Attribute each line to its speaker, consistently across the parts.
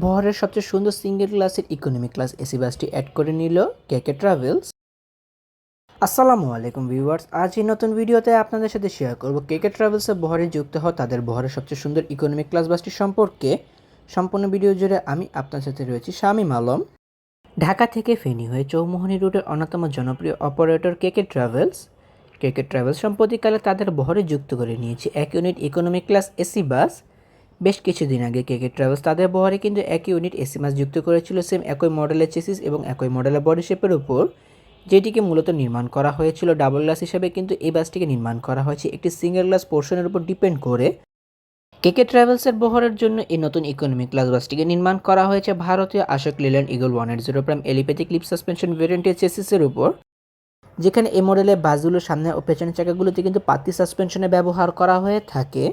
Speaker 1: বহরের সবচেয়ে সুন্দর সিঙ্গেল ক্লাসের ইকোনমি ক্লাস এসি বাসটি অ্যাড করে নিল কেকে ট্রাভেলস। আসসালামু আলাইকুম ভিউয়ার্স, আজ এই নতুন ভিডিওতে আপনাদের সাথে শেয়ার করব কেকে ট্রাভেলসের বহরে যুক্ত হওয়া তাদের বহরের সবচেয়ে সুন্দর ইকোনমি ক্লাস বাসটি সম্পর্কে। সম্পূর্ণ ভিডিও জুড়ে আমি আপনার সাথে রয়েছি শামীম আলম। ঢাকা থেকে ফেনী হয়ে চৌমুহনী রুটের অন্যতম জনপ্রিয় অপারেটর কেকে ট্রাভেলস সম্প্রতিকালে তাদের বহরে যুক্ত করে নিয়েছে 1 unit economy class AC bus. বেশ কিছুদিন আগে কেকে ট্রাভেলস তাদের বহরে কিন্তু 1 ইউনিট এসি বাস যুক্ত করেছিল সেম একই মডেলের চেসিস এবং একই মডেলের বডি শেপের উপর, যেটিকে মূলত নির্মাণ করা হয়েছিল ডাবল গ্লাস হিসেবে, কিন্তু এই বাসটিকে নির্মাণ করা হয়েছে একটি সিঙ্গেল গ্লাস পোর্শনের উপর ডিপেন্ড করে। কেকে ট্রাভেলসের বহরের জন্য এই নতুন ইকোনমি ক্লাস বাসটিকে নির্মাণ করা হয়েছে ভারতীয় Ashok Leyland Eagle 180 prime elliptic leaf suspension ভেরিয়েন্টের চেসিসের উপর, যেখানে এই মডেলের বাসগুলোর সামনে ও পেছনের চাকাগুলোতে কিন্তু পাতি সাসপেনশনে ব্যবহার করা হয়ে থাকে।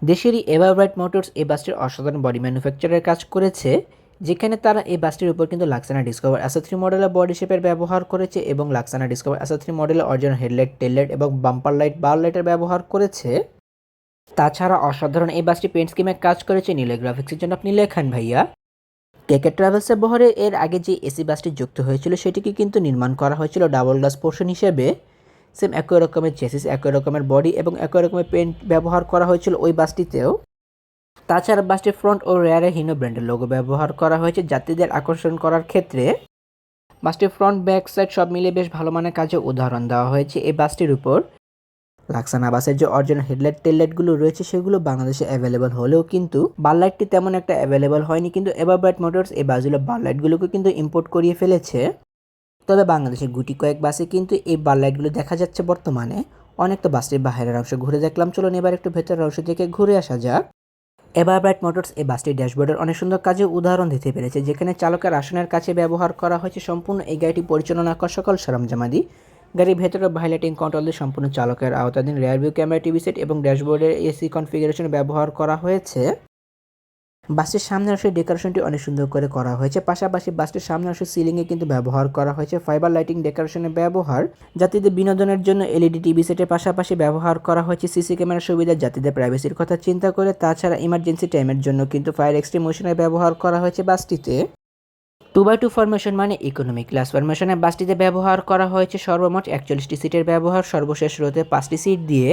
Speaker 1: দেশেরই এভারব্রাইট মোটরস এই বাসটির অসাধারণ বডি ম্যানুফ্যাকচারের কাজ করেছে, যেখানে তারা এই বাসটির উপর কিন্তু লাক্সানা ডিসকভার এস3 মডেলের বডি শেপের ব্যবহার করেছে এবং লাক্সানা ডিসকভার এস3 মডেলের অরিজিনাল হেডলাইট, টেললাইট এবং বাম্পার লাইট, বার লাইটের ব্যবহার করেছে। তাছাড়া অসাধারণ এই বাসটি পেন্ট স্কিমে কাজ করেছে নীলে গ্রাফিক্সের জন্য আপনি লেখান ভাইয়া। কেকে ট্রাভেলসের বহরে এর আগে যে এসি বাসটি যুক্ত হয়েছিল সেটিকে কিন্তু নির্মাণ করা হয়েছিল ডাবল গ্লাস পোর্শন হিসেবে। সেম একই রকমের চেসিস, একই রকমের বডি এবং একই রকমের পেন্ট ব্যবহার করা হয়েছিল ওই বাসটিতেও। তাছাড়া বাসটির ফ্রন্ট ও রেয়ারে হিনো ব্র্যান্ডের লোগো ব্যবহার করা হয়েছে যাত্রীদের আকর্ষণ করার ক্ষেত্রে। বাসটির ফ্রন্ট ব্যাক সাইড সব মিলিয়ে বেশ ভালো মানের কাজে উদাহরণ দেওয়া হয়েছে এই বাসটির উপর। লাক্সানা বাসের যে অরিজিনাল হেডলাইট, টেললাইটগুলো রয়েছে সেগুলো বাংলাদেশে অ্যাভেলেবল হলেও কিন্তু বার লাইটটি তেমন একটা অ্যাভেলেবল হয়নি, কিন্তু এভারব্রাইট মোটরস এই বাসগুলো বার লাইটগুলোকে কিন্তু ইম্পোর্ট করিয়ে ফেলেছে। তবে বাংলাদেশের গুটি কয়েক বাসে কিন্তু এই বার লাইটগুলো দেখা যাচ্ছে বর্তমানে। অনেক তো বাসটির বাইরের অংশ ঘুরে দেখলাম, চলুন এবার একটু ভেতরের অংশ থেকে ঘুরে আসা যাক। এভারব্রাইট মোটরস এই বাসটির ড্যাশবোর্ডের অনেক সুন্দর কাজে উদাহরণ দিতে পেরেছে, যেখানে চালকের আসনের কাছে ব্যবহার করা হয়েছে সম্পূর্ণ এই গাড়িটি পরিচালনা করা সকল সরঞ্জামাদি। গাড়ির ভেতরে হাইলাইটিং কন্ট্রোল দিয়ে সম্পূর্ণ চালকের আওতাধীন rare view camera, TV set এবং ড্যাশবোর্ডের এসি কনফিগারেশন ব্যবহার করা হয়েছে। বাসের সামনের অংশের ডেকোরেশনটি অনেক সুন্দর করে করা হয়েছে, পাশাপাশি বাসটির সামনের অংশের সিলিংয়ে কিন্তু ব্যবহার করা হয়েছে ফাইবার লাইটিং ডেকোরেশনের ব্যবহার। যাত্রীদের বিনোদনের জন্য এলইডি টিভি সেটের পাশাপাশি ব্যবহার করা হয়েছে সিসি ক্যামেরার সুবিধা যাত্রীদের প্রাইভেসির কথা চিন্তা করে। তাছাড়া ইমার্জেন্সি টাইমের জন্য কিন্তু ফায়ার এক্সটিংগুইশারের ব্যবহার করা হয়েছে বাসটিতে। 2x2 ফরমেশন মানে ইকোনমি ক্লাস ফরমেশনে বাসটিতে ব্যবহার করা হয়েছে সর্বমোট 41টি সিটের ব্যবহার, সর্বশেষ রোতে 5টি সিট দিয়ে।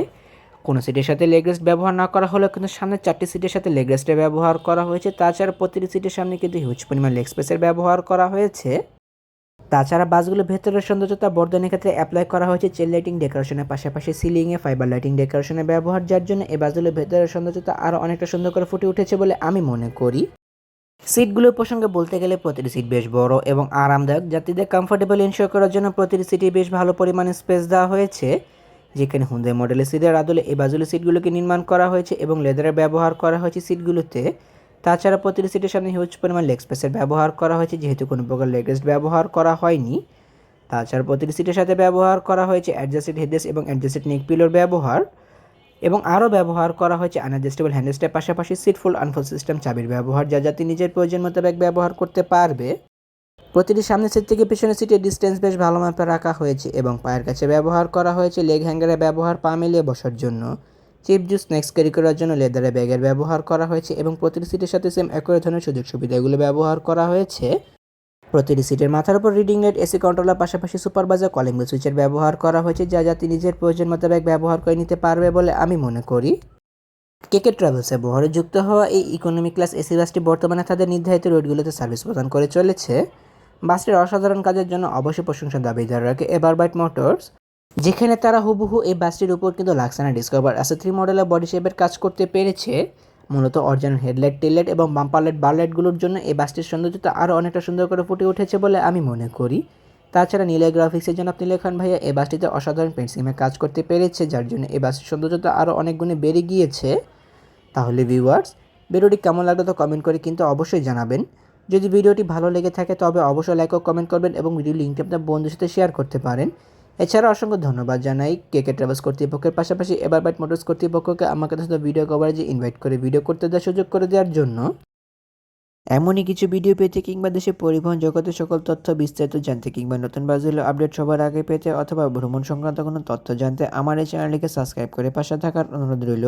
Speaker 1: কোনো সিটের সাথে লেগ রেস্ট ব্যবহার না করা হলেও কিন্তু সামনের 4টি সিটের সাথে লেগ রেস্টের ব্যবহার করা হয়েছে। তাছাড়া প্রতিটি সিটের সামনে কিন্তু হিউজ পরিমাণ লেগ স্পেসের ব্যবহার করা হয়েছে। তাছাড়া বাসগুলো ভেতরের সৌন্দর্যতা বর্ধনের ক্ষেত্রে অ্যাপ্লাই করা হয়েছে চেল লাইটিং ডেকোরেশনের পাশাপাশি সিলিংয়ে ফাইবার লাইটিং ডেকোরেশনের ব্যবহার, যার জন্য এই বাসগুলোর ভেতরের সৌন্দর্যতা আরও অনেকটা সুন্দর করে ফুটে উঠেছে বলে আমি মনে করি। সিটগুলোর প্রসঙ্গে বলতে গেলে প্রতিটি সিট বেশ বড় এবং আরামদায়ক। যাত্রীদের কমফোর্টেবল এনশিওর করার জন্য প্রতিটি সিটে বেশ ভালো পরিমাণে স্পেস দেওয়া হয়েছে, যেখানে হুন্দাই মডেলের সিটের আদলে এই বাজুলের সিটগুলোকে নির্মাণ করা হয়েছে এবং লেদারের ব্যবহার করা হয়েছে সিটগুলোতে। তাছাড়া প্রতিটি সিটের সামনে হিউজ পরিমাণ লেগ স্পেসের ব্যবহার করা হয়েছে, যেহেতু কোনো প্রকার লেগ রেস্ট ব্যবহার করা হয়নি। তাছাড়া প্রতিটি সিটের সাথে ব্যবহার করা হয়েছে অ্যাডজাস্টেড হেডরেস্ট এবং অ্যাডজাস্টেড নেক পিলোর ব্যবহার, এবং আরও ব্যবহার করা হয়েছে আনঅ্যাডজাস্টেবল হ্যান্ডরেস্টের পাশাপাশি সিট ফুল আনফোল্ড সিস্টেম চাবির ব্যবহার, যা যাত্রী নিজের প্রয়োজন মোতাবেক ব্যবহার করতে পারবে। প্রতিটি সামনের সিট থেকে পিছনের সিটের ডিস্টেন্স বেশ ভালো মাপে রাখা হয়েছে এবং পায়ের কাছে ব্যবহার করা হয়েছে লেগ হ্যাঙ্গারের ব্যবহার পা মিলিয়ে বসার জন্য। চিপ জুস স্ন্যাক্স ক্যারি করার জন্য লেদারের ব্যাগের ব্যবহার করা হয়েছে এবং প্রতিটি সিটের সাথে সেম একই ধরনের সুযোগ সুবিধাগুলো ব্যবহার করা হয়েছে। প্রতিটি সিটের মাথার উপর রিডিং লাইট, এসি কন্ট্রোলার পাশাপাশি সুপারভাইজার কলিং বেল সুইচের ব্যবহার করা হয়েছে, যা যাত্রী নিজের প্রয়োজন মোতাবেক ব্যবহার করে নিতে পারবে বলে আমি মনে করি। কেকে ট্রাভেলসের বহরে যুক্ত হওয়া এই ইকোনমি ক্লাস এসি বাসটি বর্তমানে তাদের নির্ধারিত রুটগুলোতে সার্ভিস প্রদান করে চলেছে। বাসটির অসাধারণ কাজের জন্য অবশ্যই প্রশংসা দাবিদার রাখে এভারব্রাইট মোটরস, যেখানে তারা হুবহু এই বাসটির উপর কিন্তু লাক্সানা ডিসকভার এস3 মডেলের বডি শেপের কাজ করতে পেরেছে। মূলত অরিজিনাল হেডলাইট, টেললাইট এবং বাম্পার লাইট, বার লাইটগুলোর জন্য এই বাসটির সৌন্দর্যতা আরও অনেকটা সুন্দর করে ফুটে উঠেছে বলে আমি মনে করি। তাছাড়া নীলে গ্রাফিক্সের জন্য আপনি লেখান ভাইয়া এই বাসটিতে অসাধারণ পেন্ট স্কিমে কাজ করতে পেরেছে, যার জন্য এই বাসটির সৌন্দর্যতা আরও অনেক গুণে বেড়ে গিয়েছে। তাহলে ভিউয়ার্স, ভিডিওটি কেমন লাগলো তো কমেন্ট করে কিন্তু অবশ্যই জানাবেন। যদি ভিডিওটি ভালো লেগে থাকে তবে অবশ্যই লাইক ও কমেন্ট করবেন এবং ভিডিও লিঙ্কটি আপনার বন্ধুর সাথে শেয়ার করতে পারেন। এছাড়া অসংখ্য ধন্যবাদ জানাই কেকে ট্রাভেলস কর্তৃপক্ষের পাশাপাশি এভারব্রাইট মোটরস কর্তৃপক্ষকে আমাকে সাথে ভিডিও কভারেজে ইনভাইট করে ভিডিও করতে দেওয়ার সুযোগ করে দেওয়ার জন্য। এমনই কিছু ভিডিও পেতে কিংবা দেশে পরিবহন জগতের সকল তথ্য বিস্তারিত জানতে কিংবা নতুন বাসগুলো আপডেট সবার আগে পেতে অথবা ভ্রমণ সংক্রান্ত কোনো তথ্য জানতে আমার এই চ্যানেলটিকে সাবস্ক্রাইব করে পাশে থাকার অনুরোধ রইল।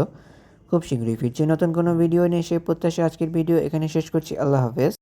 Speaker 1: খুব শীঘ্রই ফিরছি নতুন কোনো ভিডিও নিয়ে, সেই প্রত্যাশা আজকের ভিডিও এখানে শেষ করছি। আল্লাহ হাফেজ।